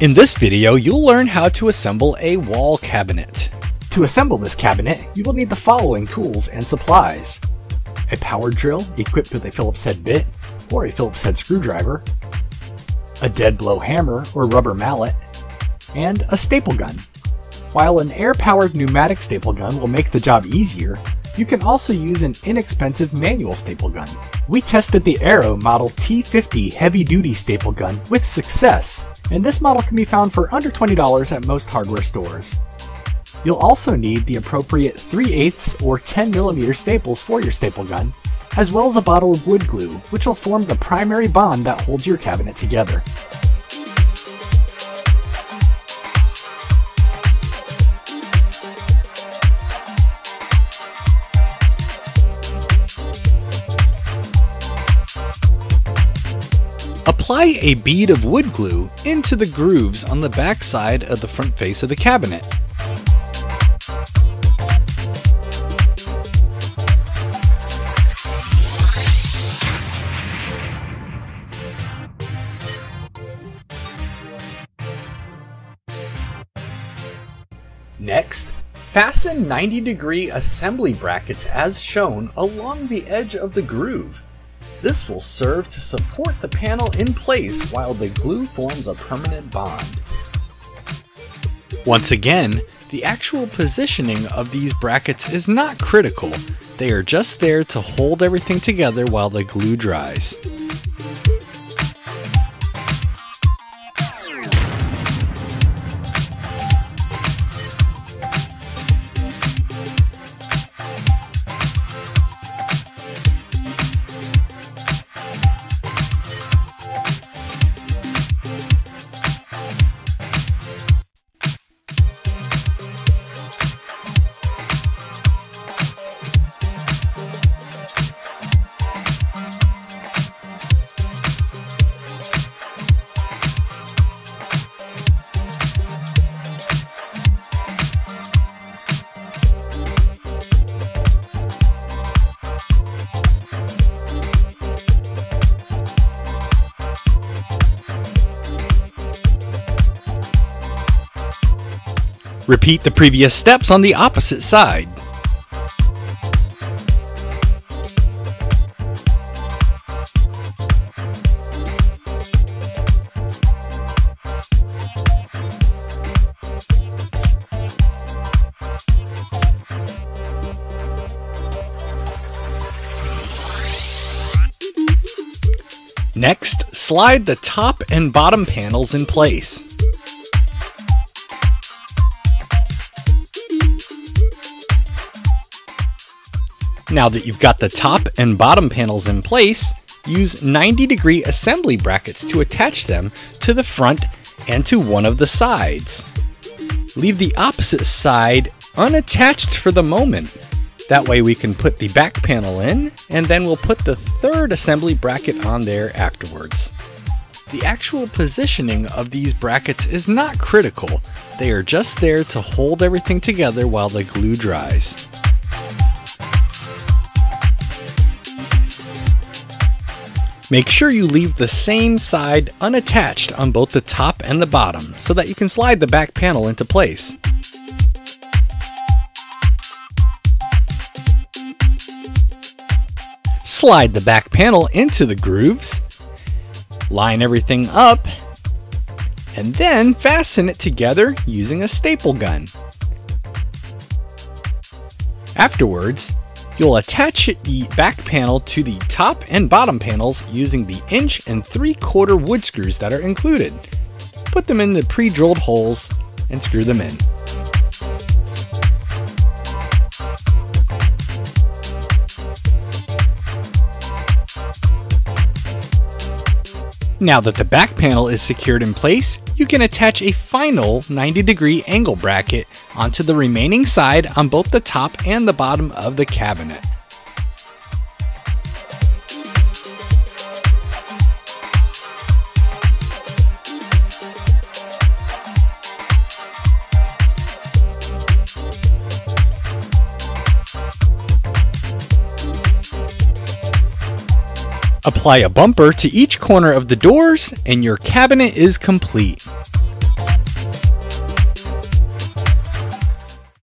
In this video, you'll learn how to assemble a wall cabinet. To assemble this cabinet, you will need the following tools and supplies: a power drill equipped with a Phillips head bit or a Phillips head screwdriver, a dead blow hammer or rubber mallet, and a staple gun. While an air-powered pneumatic staple gun will make the job easier, you can also use an inexpensive manual staple gun. We tested the Arrow Model T50 heavy-duty staple gun with success, and this model can be found for under $20 at most hardware stores. You'll also need the appropriate 3/8 or 10mm staples for your staple gun, as well as a bottle of wood glue, which will form the primary bond that holds your cabinet together. Apply a bead of wood glue into the grooves on the back side of the front face of the cabinet. Next, fasten 90-degree assembly brackets as shown along the edge of the groove. This will serve to support the panel in place while the glue forms a permanent bond. Once again, the actual positioning of these brackets is not critical. They are just there to hold everything together while the glue dries. Repeat the previous steps on the opposite side. Next, slide the top and bottom panels in place. Now that you've got the top and bottom panels in place, use 90-degree assembly brackets to attach them to the front and to one of the sides. Leave the opposite side unattached for the moment. That way we can put the back panel in, and then we'll put the third assembly bracket on there afterwards. The actual positioning of these brackets is not critical. They are just there to hold everything together while the glue dries. Make sure you leave the same side unattached on both the top and the bottom so that you can slide the back panel into place. Slide the back panel into the grooves, line everything up, and then fasten it together using a staple gun. Afterwards, you'll attach the back panel to the top and bottom panels using the 1 3/4 wood screws that are included. Put them in the pre-drilled holes and screw them in. Now that the back panel is secured in place, you can attach a final 90-degree angle bracket onto the remaining side on both the top and the bottom of the cabinet. Apply a bumper to each corner of the doors and your cabinet is complete.